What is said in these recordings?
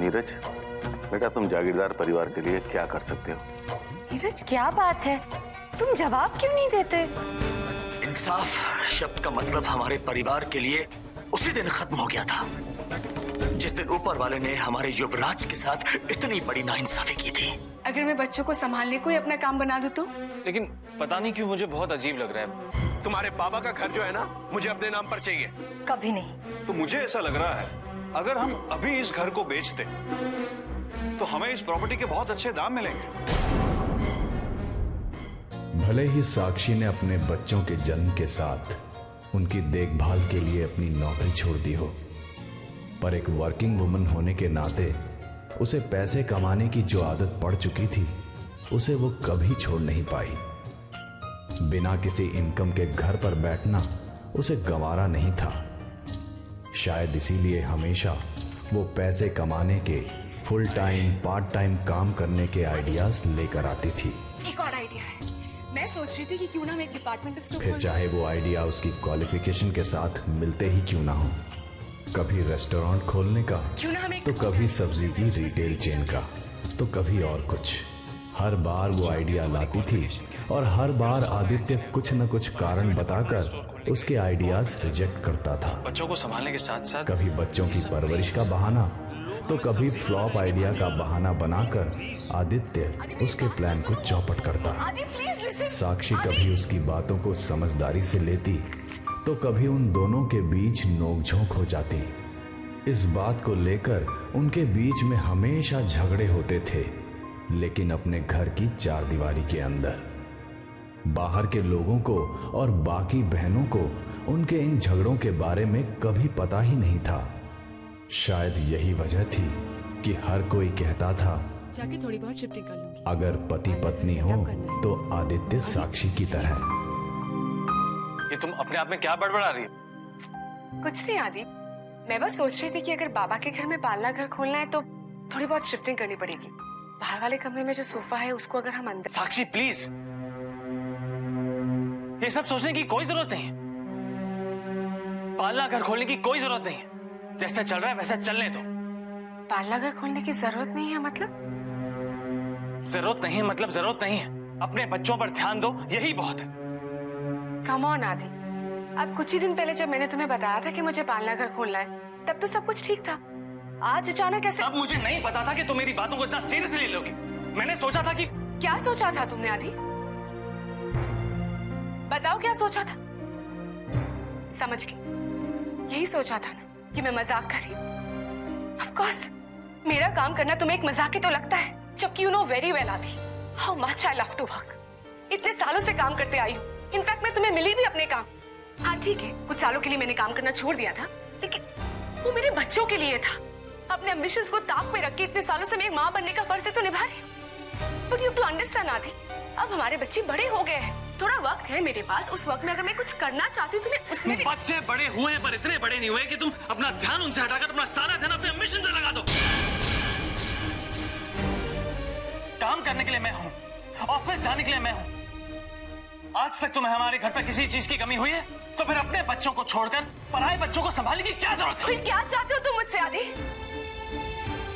नीरज, बेटा तुम जागीरदार परिवार के लिए क्या कर सकते हो? नीरज क्या बात है, तुम जवाब क्यों नहीं देते? इंसाफ शब्द का मतलब हमारे परिवार के लिए उसी दिन खत्म हो गया था जिस दिन ऊपर वाले ने हमारे युवराज के साथ इतनी बड़ी नाइंसाफी की थी। अगर मैं बच्चों को संभालने को ही अपना काम बना दूं तो? लेकिन पता नहीं क्यों मुझे बहुत अजीब लग रहा है। तुम्हारे बाबा का घर जो है ना, मुझे अपने नाम पर चाहिए। कभी नहीं। तो मुझे ऐसा लग रहा है अगर हम अभी इस घर को बेचते तो हमें इस प्रॉपर्टी के बहुत अच्छे दाम मिलेंगे। भले ही साक्षी ने अपने बच्चों के जन्म के साथ उनकी देखभाल के लिए अपनी नौकरी छोड़ दी हो, पर एक वर्किंग वुमन होने के नाते उसे पैसे कमाने की जो आदत पड़ चुकी थी उसे वो कभी छोड़ नहीं पाई। बिना किसी इनकम के घर पर बैठना उसे गंवारा नहीं था। शायद इसीलिए हमेशा वो पैसे कमाने के फुल टाइम पार्ट टाइम काम करने के आइडियाज लेकर आती थी। एक और आइडिया है, मैं सोच रही थी कि क्यों ना मैं एक डिपार्टमेंट स्टोर फिर चाहे वो आइडिया उसकी क्वालिफिकेशन के साथ मिलते ही क्यों ना हो, कभी रेस्टोरेंट खोलने का, क्यों ना हमें तो कभी सब्जी की रिटेल चेन का, तो कभी और कुछ। हर बार वो आइडिया लाती थी और हर बार आदित्य कुछ न कुछ कारण बताकर उसके आइडियाज रिजेक्ट करता था। बच्चों को संभालने के साथ साथ कभी बच्चों की परवरिश का बहाना, तो कभी फ्लॉप आइडिया का बहाना बनाकर आदित्य उसके प्लान को चौपट करता। साक्षी कभी उसकी बातों को समझदारी से लेती तो कभी उन दोनों के बीच नोकझोंक हो जाती। इस बात को लेकर उनके बीच में हमेशा झगड़े होते थे, लेकिन अपने घर की चार दीवारी के अंदर। बाहर के लोगों को और बाकी बहनों को उनके इन झगड़ों के बारे में कभी पता ही नहीं था। शायद यही वजह थी कि हर कोई कहता था जाके थोड़ी बहुत शिफ्टिंग कर लूंगी। अगर पति पत्नी हो तो आदित्य साक्षी की तरह। ये तुम अपने आप में क्या बड़बड़ा रही हो? कुछ नहीं आदि, मैं बस सोच रही थी कि अगर बाबा के घर में पालना घर खोलना है तो थोड़ी बहुत शिफ्टिंग करनी पड़ेगी। बाहर वाले कमरे में जो सोफा है उसको अगर हम अंदर। साक्षी प्लीज, ये सब सोचने की कोई जरूरत नहीं है। पालना घर खोलने की कोई जरूरत नहीं है। जैसा चल रहा है वैसा चलने दो। पालना घर खोलने की जरूरत नहीं है मतलब? जरूरत नहीं मतलब जरूरत नहीं है। अपने बच्चों पर ध्यान दो, यही बहुत है। कम ऑन आदि, अब कुछ ही दिन पहले जब मैंने तुम्हें बताया था कि मुझे पालना घर खोलना है तब तो सब कुछ ठीक था। आज अचानक ऐसे। अब मुझे नहीं पता था कि तुम मेरी बातों को इतना सीरियसली लोगे। मैंने सोचा था कि। क्या सोचा था तुमने आदि? बताओ क्या सोचा था? समझ गई, यही सोचा था ना कि मैं मजाक कर रही हूँ। ऑफ कोर्स मेरा काम करना तुम्हें एक मजाक ही तो लगता है, जबकि you know very well Aadi how much I love to work. इतने सालों से काम करते आई हूँ, इनफैक्ट मैं तुम्हें मिली भी अपने काम। हाँ ठीक है, कुछ सालों के लिए मैंने काम करना छोड़ दिया था, लेकिन वो मेरे बच्चों के लिए था। अपने एम्बिशंस को ताक पे रख के इतने सालों से मैं एक माँ बनने का फर्ज तो निभा रही हूँ। बट यू टू अंडरस्टैंड आदि, अब हमारे बच्चे बड़े हो गए हैं, थोड़ा वक्त है मेरे पास। उस वक्त में अगर मैं कुछ करना चाहती हूँ तो मैं उसमें भी। बच्चे बड़े हुए हैं पर इतने बड़े नहीं हुए कि तुम अपना ध्यान उनसे हटाकर अपना सारा ध्यान अपने एम्बिशन पे लगा दो। काम करने के लिए मैं हूँ, ऑफिस जाने के लिए मैं हूँ। आज तक तुम्हें हमारे घर पर किसी चीज की कमी हुई है तो फिर अपने बच्चों को छोड़कर पराए बच्चों को संभालने की क्या जरूरत है? फिर क्या चाहते हो तुम मुझसे आदि?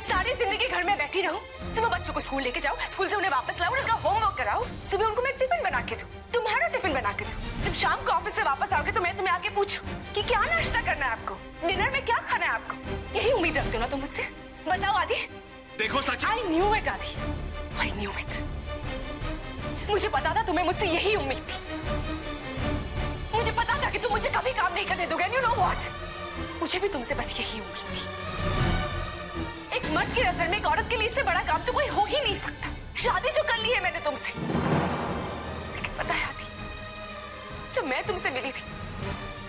सारी जिंदगी घर में बैठी रहूं, सुबह बच्चों को स्कूल लेके जाओ, स्कूल से उन्हें वापस लाओ, उनका होमवर्क कराओ, सुबह उनको मैं टिफिन बना के दूं, तुम्हारा टिफिन बना के दूं। जब शाम को ऑफिस से वापस आओगे तो मैं तुम्हें आके पूछूं कि क्या नाश्ता करना है आपको, डिनर में क्या खाना है आपको। यही उम्मीद रखते हो ना तुम मुझसे? बताओ आदि। देखो सच, आई न्यू इट आदि, आई न्यू इट। मुझे पता था तुम्हें मुझसे यही उम्मीद थी। मुझे पता था कि तुम मुझे कभी काम नहीं करने दोगे। यू नो व्हाट, मुझे भी तुमसे बस यही उम्मीद थी। एक मर्द की नजर में एक औरत के लिए इससे बड़ा काम तो कोई हो ही नहीं सकता। शादी जो कर ली है मैंने तुमसे, लेकिन पता है आदि, जब मैं तुमसे मिली थी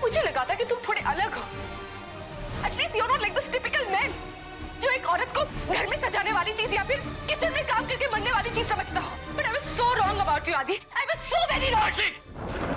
मुझे लगा था कि तुम थोड़े अलग हो। At least you are not like this typical man जो एक औरत को घर में सजाने वाली चीज या फिर किचन में काम करके मरने वाली चीज समझता हो। But I was so wrong about you Adi, I was so very wrong.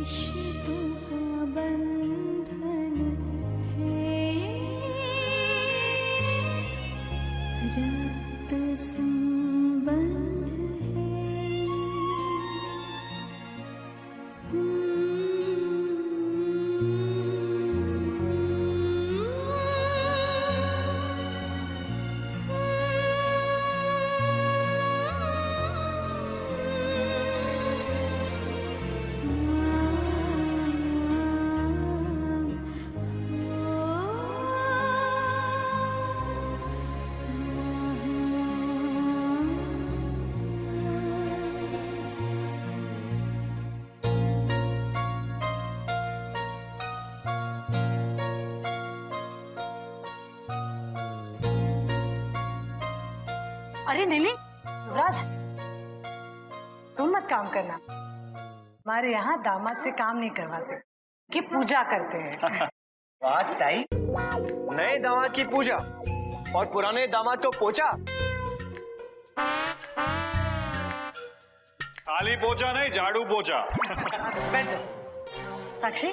रिश्तों का बंधन है रक्त संबंध अरे नहीं युवराज, तुम मत काम करना। हमारे यहाँ दामाद से काम नहीं करवाते कि पूजा करते हैं। बात ताई, नए दामाद की पूजा और पुराने दामाद को पोचा। खाली पोचा नहीं, झाड़ू पोचा। बैठ जाओ। साक्षी,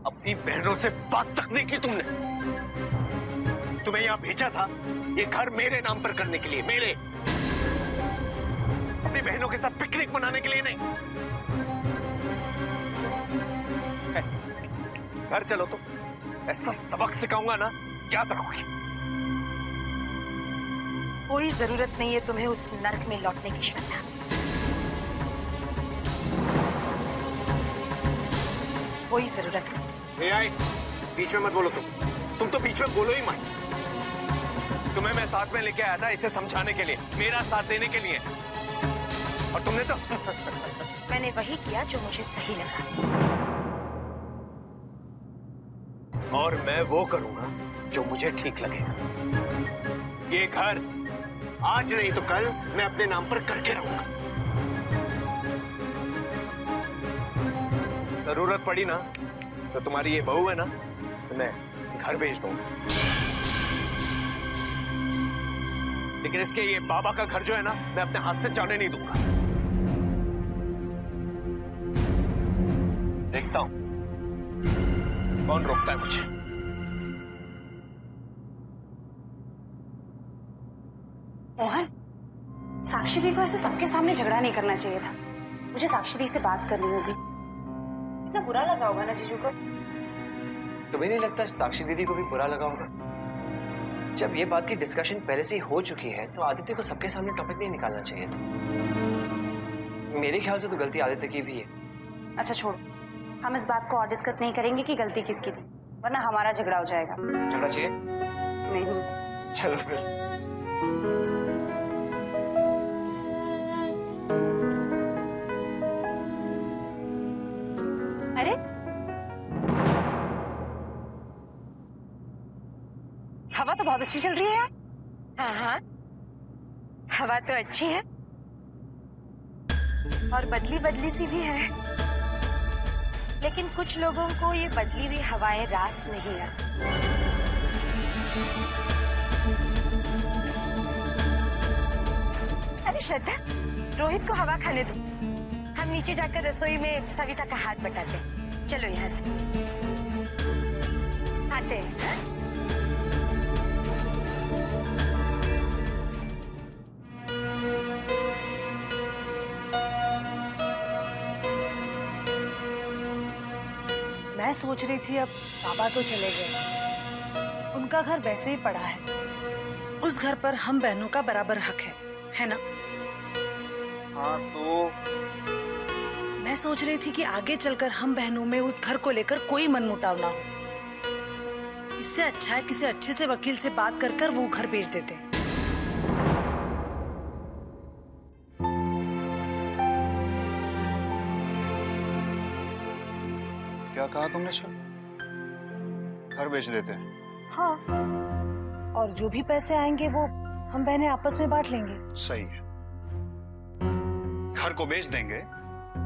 अपनी बहनों से बात तक नहीं की तुमने। तुम्हें यहाँ भेजा था ये घर मेरे नाम पर करने के लिए, मेरे, अपनी बहनों के साथ पिकनिक मनाने के लिए नहीं। घर चलो तो ऐसा सबक सिखाऊंगा ना, याद रखोगी। कोई जरूरत नहीं है तुम्हें उस नर्क में लौटने की श्रद्धा। कोई जरूरत नहीं। आई, बीच में मत बोलो तुम तो बीच में बोलो ही मत। तुम्हें मैं साथ में लेके आया था इसे समझाने के लिए, मेरा साथ देने के लिए, और तुमने तो मैंने वही किया जो मुझे सही लगा, और मैं वो करूंगा जो मुझे ठीक लगेगा। ये घर आज नहीं तो कल मैं अपने नाम पर करके रहूंगा। जरूरत पड़ी ना तो तुम्हारी ये बहू है ना, इसे मैं घर भेज दूंगा। लेकिन इसके ये बाबा का घर जो है ना, मैं अपने हाथ से जाने नहीं दूंगा। देखता हूं कौन रोकता है मुझे। मोहन, साक्षी दी को ऐसे सबके सामने झगड़ा नहीं करना चाहिए था। मुझे साक्षी दी से बात करनी होगी। इतना बुरा लगा होगा ना जीजू को। तुम्हें नहीं लगता साक्षी दीदी को भी बुरा लगा होगा? जब ये बात की डिस्कशन पहले से ही हो चुकी है तो आदित्य को सबके सामने टॉपिक नहीं निकालना चाहिए था। मेरे ख्याल से तो गलती आदित्य की भी है। अच्छा छोड़ो, हम इस बात को और डिस्कस नहीं करेंगे कि गलती किसकी थी, वरना हमारा झगड़ा हो जाएगा। झगड़ा चाहिए? नहीं। चलो फिर। अरे हवा तो बहुत अच्छी चल रही है यार। हाँ हाँ, हवा तो अच्छी है और बदली बदली सी भी है, लेकिन कुछ लोगों को ये बदली हुई हवाएं रास नहीं आती। अरे श्रद्धा, रोहित को हवा खाने दो, हम नीचे जाकर रसोई में सविता का हाथ बटाते हैं। चलो यहाँ से आते हैं। मैं सोच रही थी अब बाबा तो चले गए, उनका घर वैसे ही पड़ा है, उस घर पर हम बहनों का बराबर हक है ना? हाँ तो मैं सोच रही थी कि आगे चलकर हम बहनों में उस घर को लेकर कोई मनमुटाव ना हो। इससे अच्छा है किसी अच्छे से वकील से बात कर वो घर बेच देते। क्या कहा तुमने सर? घर बेच देते हैं? हाँ, और जो भी पैसे आएंगे वो हम बहनें आपस में बांट लेंगे। सही है, घर को बेच देंगे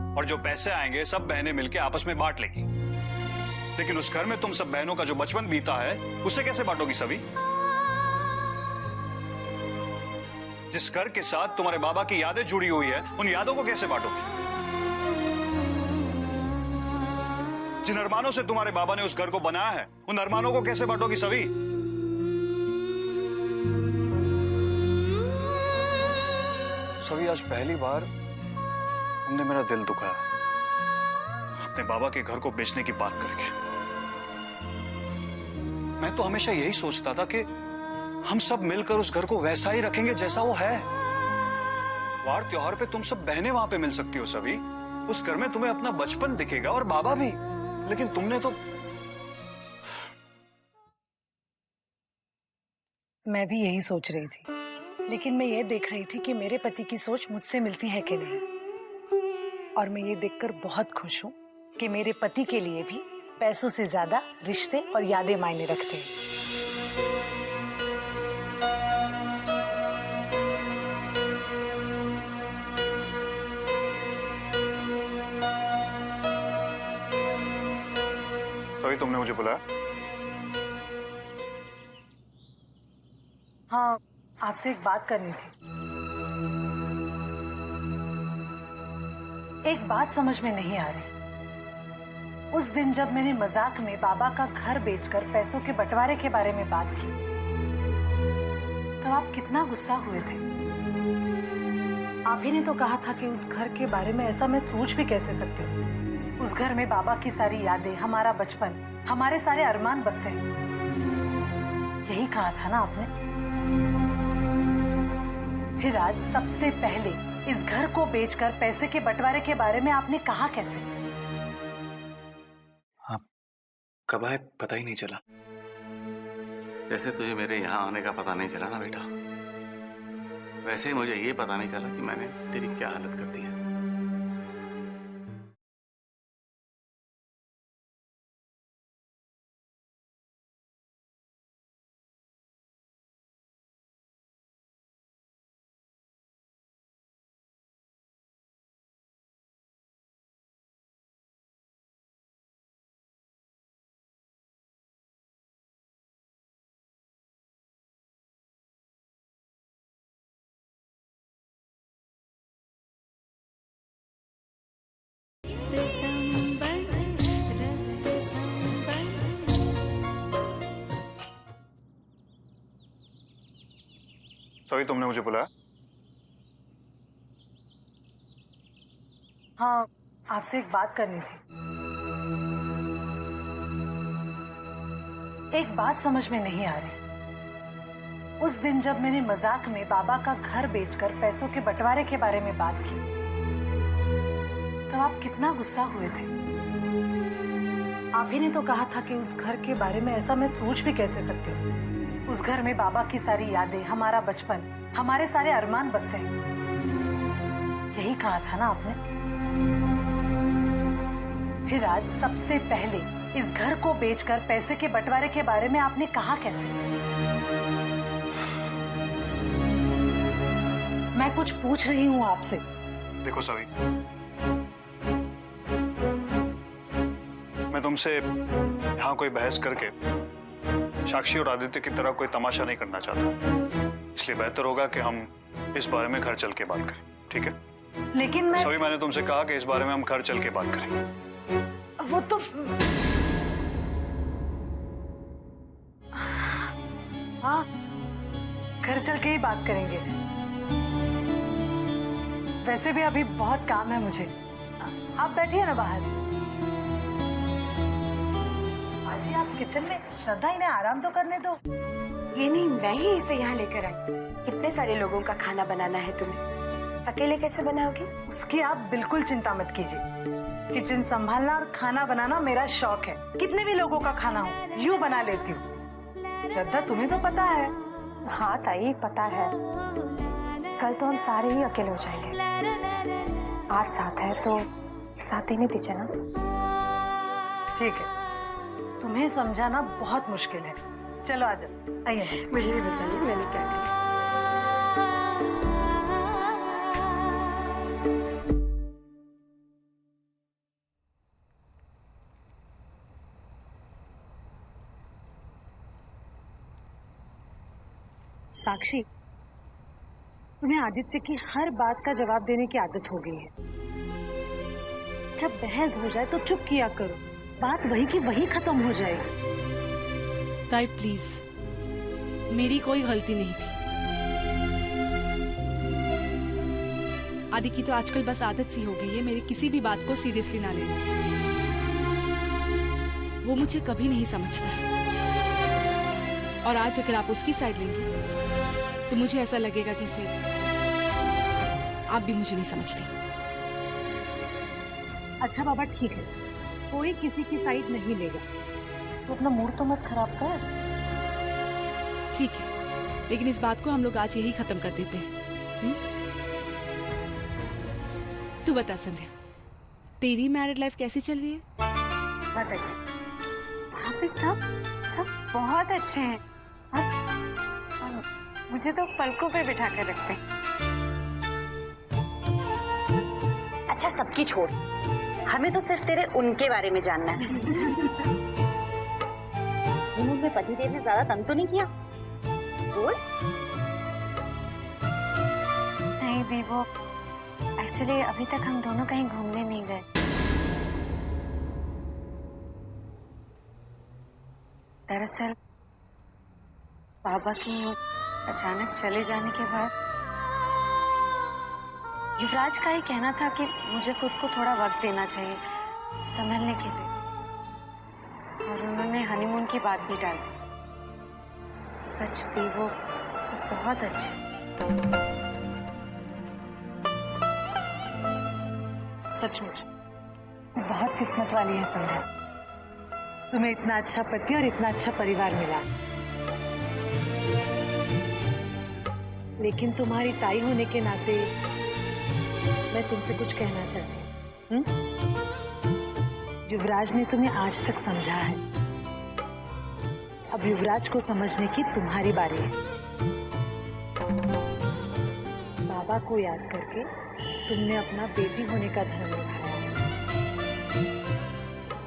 और जो पैसे आएंगे सब बहनें मिलके आपस में बांट लेंगी। लेकिन उस घर में तुम सब बहनों का जो बचपन बीता है उसे कैसे बांटोगी सभी? जिस घर के साथ तुम्हारे बाबा की यादें जुड़ी हुई है उन यादों को कैसे बांटोगी? जिन अरमानों से तुम्हारे बाबा ने उस घर को बनाया है उन अरमानों को कैसे बांटोगी सभी? सभी, आज पहली बार तुमने मेरा दिल दुखाया अपने बाबा के घर को बेचने की बात करके। मैं तो हमेशा यही सोचता था कि हम सब मिलकर उस घर को वैसा ही रखेंगे जैसा वो है। वार त्योहार पे तुम सब बहनें वहां पे मिल सकती हो सभी। उस घर में तुम्हें अपना बचपन दिखेगा और बाबा भी। लेकिन तुमने तो। मैं भी यही सोच रही थी, लेकिन मैं ये देख रही थी कि मेरे पति की सोच मुझसे मिलती है कि नहीं। और मैं ये देखकर बहुत खुश हूँ कि मेरे पति के लिए भी पैसों से ज्यादा रिश्ते और यादें मायने रखते हैं। सभी, तुमने मुझे बुलाया? हाँ, आपसे एक बात करनी थी। एक बात समझ में नहीं आ रही। उस दिन जब मैंने मजाक में बाबा का घर बेचकर पैसों के बंटवारे के बारे में बात की, तब आप कितना गुस्सा हुए थे। आप ही ने तो कहा था कि उस घर के बारे में ऐसा मैं सोच भी कैसे सकती हूँ। उस घर में बाबा की सारी यादें, हमारा बचपन, हमारे सारे अरमान बसते हैं। यही कहा था ना आपने। फिर आज सबसे पहले इस घर को बेचकर पैसे के बंटवारे के बारे में आपने कहा कैसे? आप कब आए पता ही नहीं चला। जैसे तुझे मेरे यहाँ आने का पता नहीं चला ना बेटा, वैसे ही मुझे ये पता नहीं चला कि मैंने तेरी क्या हालत कर दी है। सभी, तुमने मुझे बुलाया? हाँ, आपसे एक बात करनी थी। एक बात समझ में नहीं आ रही। उस दिन जब मैंने मजाक में बाबा का घर बेचकर पैसों के बंटवारे के बारे में बात की, तब आप कितना गुस्सा हुए थे। आप ही ने तो कहा था कि उस घर के बारे में ऐसा मैं सोच भी कैसे सकती हूँ। उस घर में बाबा की सारी यादें, हमारा बचपन, हमारे सारे अरमान बसते हैं। यही कहा था ना आपने। फिर आज सबसे पहले इस घर को बेचकर पैसे के बंटवारे के बारे में आपने कहा कैसे? मैं कुछ पूछ रही हूँ आपसे। देखो सभी, मैं तुमसे यहाँ कोई बहस करके साक्षी और आदित्य की तरह कोई तमाशा नहीं करना चाहता। इसलिए बेहतर होगा कि हम इस बारे में घर चल के बात करें, ठीक है? लेकिन मैं सभी, मैंने तुमसे कहा कि इस बारे में हम घर चल के बात करें। वो तो हाँ, घर चल के ही बात करेंगे। वैसे भी अभी बहुत काम है मुझे। आप बैठिए ना बाहर। आइए, आप किचन में। श्रद्धा, इन्हें आराम तो करने दो। ये नहीं, मैं ही इसे यहाँ लेकर आई। कितने सारे लोगों का खाना बनाना है तुम्हें, अकेले कैसे बनाओगी? उसकी आप बिल्कुल चिंता मत कीजिए। किचन संभालना और खाना बनाना मेरा शौक है। कितने भी लोगों का खाना हो यूं बना लेती हूँ। श्रद्धा, तुम्हें तो पता है। हाँ ताई, पता है। कल तो हम सारे ही अकेले हो जाएंगे। आज साथ है तो साथ ही नहीं दीजिए ना। ठीक है, तुम्हें समझाना बहुत मुश्किल है। चलो आ जाओ, आइए। मुझे भी बताइए मैंने क्या किया। साक्षी, तुम्हें आदित्य की हर बात का जवाब देने की आदत हो गई है। जब बहस हो जाए तो चुप किया करो, बात वही की वही खत्म हो जाएगी। ताई प्लीज, मेरी कोई गलती नहीं थी। आदि की तो आजकल बस आदत सी हो गई है मेरी किसी भी बात को सीरियसली ना लेने की। वो मुझे कभी नहीं समझता है, और आज अगर आप उसकी साइड लेंगी तो मुझे ऐसा लगेगा जैसे आप भी मुझे नहीं समझती। अच्छा बाबा ठीक है, कोई किसी की साइड नहीं लेगा, तो अपना मूड तो मत खराब कर। ठीक है, लेकिन इस बात को हम लोग आज यही खत्म कर देते हैं। तू बता संध्या, तेरी मैरिड लाइफ कैसी चल रही है? बहुत अच्छी। वहाँ पे सब बहुत अच्छे हैं, और मुझे तो पलकों पे बिठा कर रखते हैं। अच्छा सबकी छोड़, हमें तो सिर्फ तेरे उनके बारे में जानना है। हनीमून में पतिदेव ने ज्यादा तंग तो नहीं किया? बोल। नहीं भी, वो एक्चुअली अभी तक हम दोनों कहीं घूमने नहीं गए। दरअसल बाबा की अचानक चले जाने के बाद युवराज का ही कहना था कि मुझे खुद को थोड़ा वक्त देना चाहिए संभलने के लिए, और उन्होंने हनीमून की बात भी डाली। सच थी वो बहुत अच्छे। सचमुच बहुत किस्मत वाली है संध्या, तुम्हें इतना अच्छा पति और इतना अच्छा परिवार मिला। लेकिन तुम्हारी ताई होने के नाते मैं तुमसे कुछ कहना चाहती हूँ। युवराज ने तुम्हें आज तक समझा है, अब युवराज को समझने की तुम्हारी बारी है। बाबा को याद करके तुमने अपना बेटी होने का धर्म निभाया है।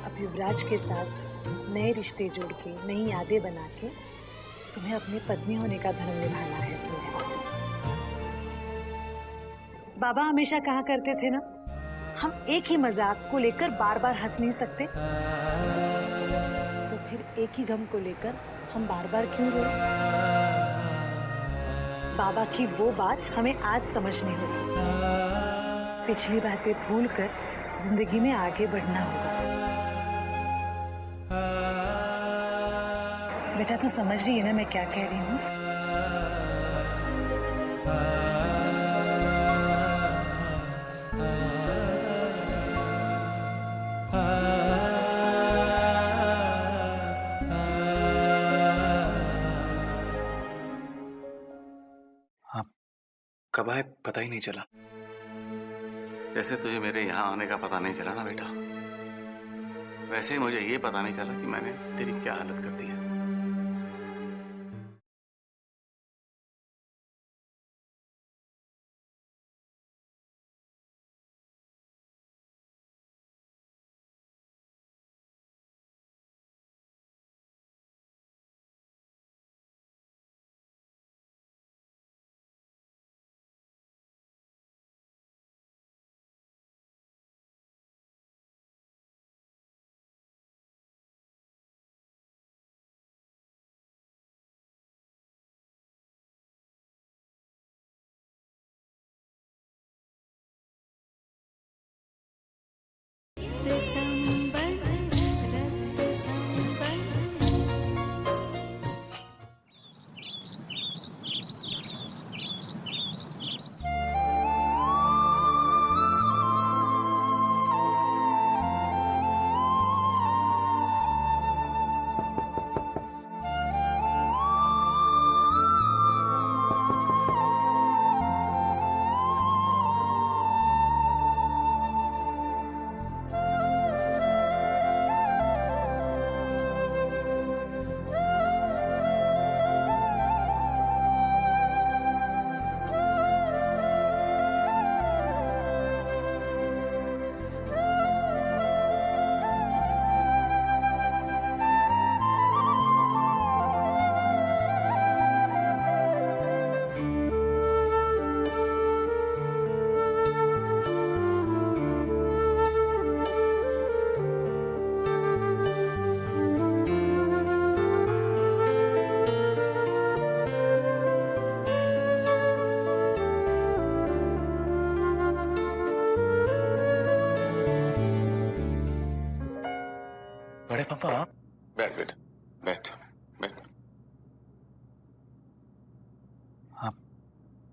अब युवराज के साथ नए रिश्ते जोड़ के, नई यादें बना के तुम्हें अपनी पत्नी होने का धर्म निभाना है। संध्या, बाबा हमेशा कहा करते थे ना, हम एक ही मजाक को लेकर बार बार हंस नहीं सकते, तो फिर एक ही गम को लेकर हम बार बार क्यों रोए? बाबा की वो बात हमें आज समझनी होगी। पिछली बातें भूलकर जिंदगी में आगे बढ़ना होगा। बेटा तू समझ रही है ना मैं क्या कह रही हूँ? कब आए पता ही नहीं चला। जैसे तुझे मेरे यहाँ आने का पता नहीं चला ना बेटा, वैसे ही मुझे ये पता नहीं चला कि मैंने तेरी क्या हालत कर दी है।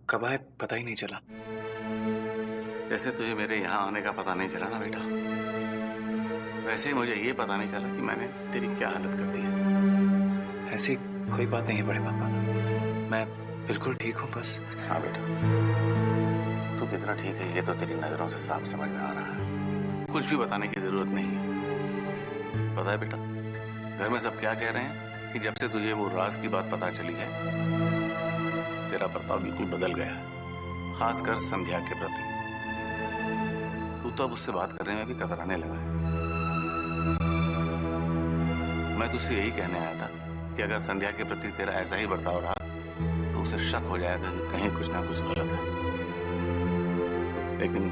कब आए पता ही नहीं चला। जैसे तुझे मेरे यहाँ आने का पता नहीं चला ना बेटा, वैसे ही मुझे ये पता नहीं चला कि मैंने तेरी क्या हालत कर दी है। ऐसी कोई बात नहीं है बड़े पापा, मैं बिल्कुल ठीक हूँ बस। हाँ बेटा, तू कितना ठीक है ये तो तेरी नजरों से साफ समझ में आ रहा है। कुछ भी बताने की जरूरत नहीं है। पता है बेटा, घर में सब क्या कह रहे हैं कि जब से तुझे वो राज की बात पता चली है, तेरा बर्ताव बिल्कुल बदल गया है, खासकर संध्या के प्रति। तू तो अब उससे बात करने में भी कतराने लगा है। मैं तुझसे यही कहने आया था कि अगर संध्या के प्रति तेरा ऐसा ही बर्ताव रहा तो उसे शक हो जाएगा कि कहीं कुछ ना कुछ गलत है। लेकिन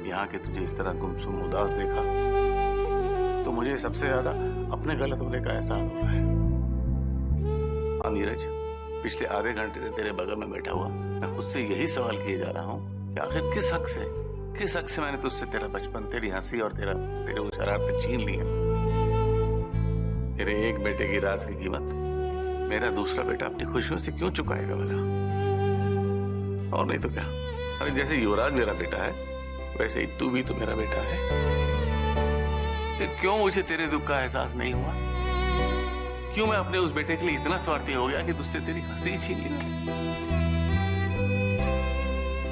यहाँ के तुझे इस तरह गुमसुम उदास देखा तो मुझे सबसे ज्यादा अपने गलत होने का एहसास हो रहा है। हाँ नीरज, पिछले आधे घंटे से तेरे बगल में बैठा हुआ मैं खुद से यही सवाल किए जा रहा हूँ कि आखिर किस हक से मैंने तुझसे तेरा बचपन, तेरी हंसी और तेरे वो शरारतें छीन ली हैं। तेरे एक बेटे की राज की कीमत मेरा दूसरा बेटा अपनी खुशियों से क्यों चुकाएगा भला? और नहीं तो क्या, अरे जैसे युवराज मेरा बेटा है वैसे ही तू भी तो मेरा बेटा है। फिर क्यों मुझे तेरे दुख का एहसास नहीं हुआ? क्यों मैं अपने उस बेटे के लिए इतना स्वार्थी हो गया कि तुझसे तेरी हंसी छीन ली?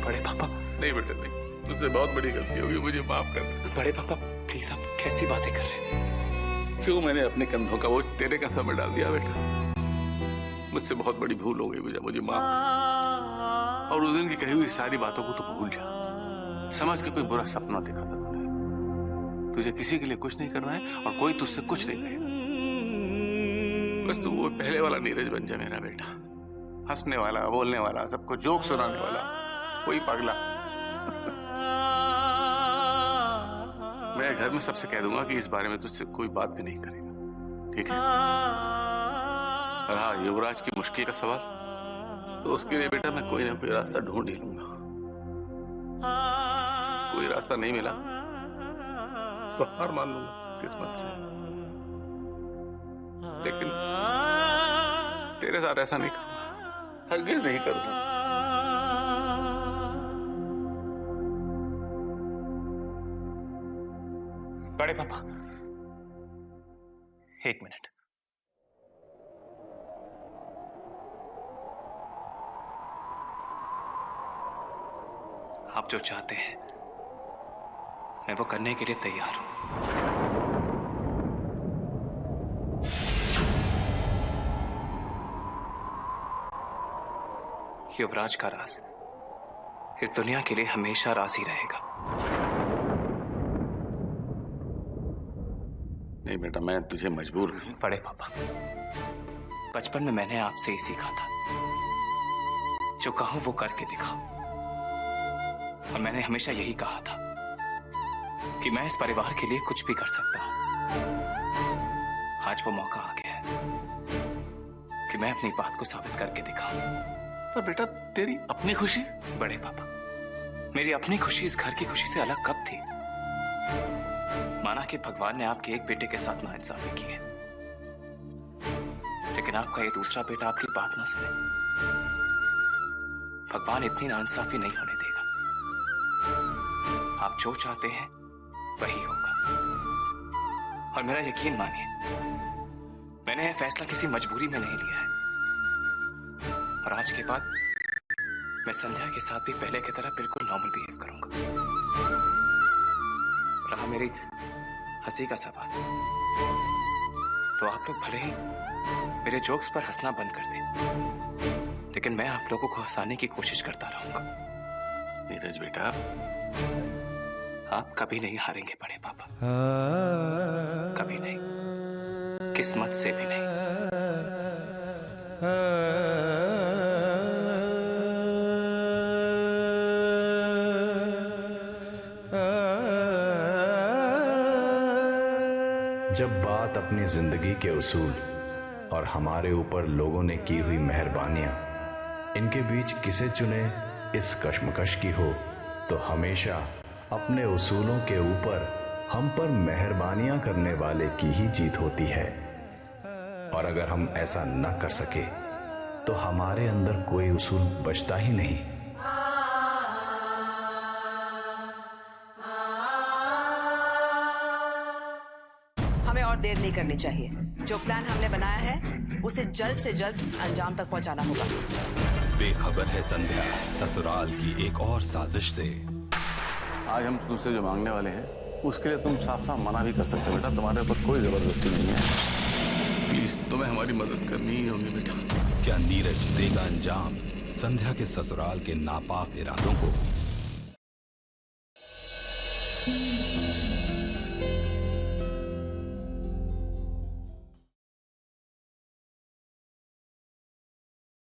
बड़े पापा। नहीं बेटा नहीं, तुझसे बहुत बड़ी गलती होगी, मुझे माफ कर दे। बड़े पापा प्लीज, आप कैसी बातें कर रहे हैं? क्यों मैंने अपने कंधों का बोझ तेरे कंधों में डाल दिया बेटा? मुझसे बहुत बड़ी भूल हो गई बेटा, मुझे माफ कर। और उस दिन की कही हुई सारी बातों को तो भूल जा। समझ के कोई बुरा सपना देखा था तूने। तुझे किसी के लिए कुछ नहीं करना है और कोई तुझसे कुछ नहीं कहेगा। बस तू वो पहले वाला नीरज बन जा मेरा बेटा, हंसने वाला, बोलने वाला, सबको जोक सुनाने वाला, कोई पगला। मैं घर में सबसे कह दूंगा कि इस बारे में तुझसे कोई बात भी नहीं करेगा, ठीक है? और हाँ, युवराज की मुश्किल का सवाल, तो उसके लिए बेटा मैं कोई ना कोई रास्ता ढूंढ ही लूंगा। कोई रास्ता नहीं मिला तो हार मान लूंगा किस्मत से। लेकिन तेरे साथ ऐसा नहीं करूंगा, हरगिज़ नहीं करूंगा। बड़े पापा एक मिनट। आप जो चाहते हैं मैं वो करने के लिए तैयार हूं। युवराज का राज इस दुनिया के लिए हमेशा राज ही रहेगा। नहीं बेटा, मैं तुझे मजबूर नहीं। बड़े पापा, बचपन में मैंने आपसे ही सीखा था, जो कहो वो करके दिखाओ। और मैंने हमेशा यही कहा था कि मैं इस परिवार के लिए कुछ भी कर सकता हूं। आज वो मौका आ गया है कि मैं अपनी बात को साबित करके दिखाऊं। पर बेटा, तेरी अपनी खुशी? बड़े पापा, मेरी अपनी खुशी इस घर की खुशी से अलग कब थी? माना कि भगवान ने आपके एक बेटे के साथ नाइंसाफी की है, लेकिन आपका ये दूसरा बेटा आपकी बात ना सुने। भगवान इतनी नाइंसाफी नहीं होने देगा। आप जो चाहते हैं वही होगा। और मेरा यकीन मानिए, मैंने यह फैसला किसी मजबूरी में नहीं लिया है। और आज के बाद मैं संध्या के साथ भी पहले की तरह बिल्कुल नॉर्मल बिहेव करूंगा। रहा मेरी हंसी का सवाल, तो आप लोग भले ही मेरे जोक्स पर हंसना बंद कर दें, लेकिन मैं आप लोगों को हंसाने की कोशिश करता रहूंगा। नीरज बेटा, आप कभी नहीं हारेंगे बड़े पापा, कभी नहीं, किस्मत से भी नहीं। जब बात अपनी जिंदगी के उसूल और हमारे ऊपर लोगों ने की हुई मेहरबानियां, इनके बीच किसे चुने इस कश्मकश की हो, तो हमेशा अपने उसूलों के ऊपर हम पर मेहरबानियां करने वाले की ही जीत होती है। और अगर हम ऐसा न कर सके तो हमारे अंदर कोई उसूल बचता ही नहीं। हमें और देर नहीं करनी चाहिए। जो प्लान हमने बनाया है उसे जल्द से जल्द अंजाम तक पहुंचाना होगा। बेखबर है संध्या ससुराल की एक और साजिश से। आज हम तुमसे जो मांगने वाले हैं उसके लिए तुम साफ साफ मना भी कर सकते हो बेटा, तुम्हारे ऊपर कोई जबरदस्ती नहीं है। प्लीज तुम्हें हमारी मदद करनी ही होगी बेटा। क्या नीरज देगा अंजाम संध्या के ससुराल के नापाक इरादों को?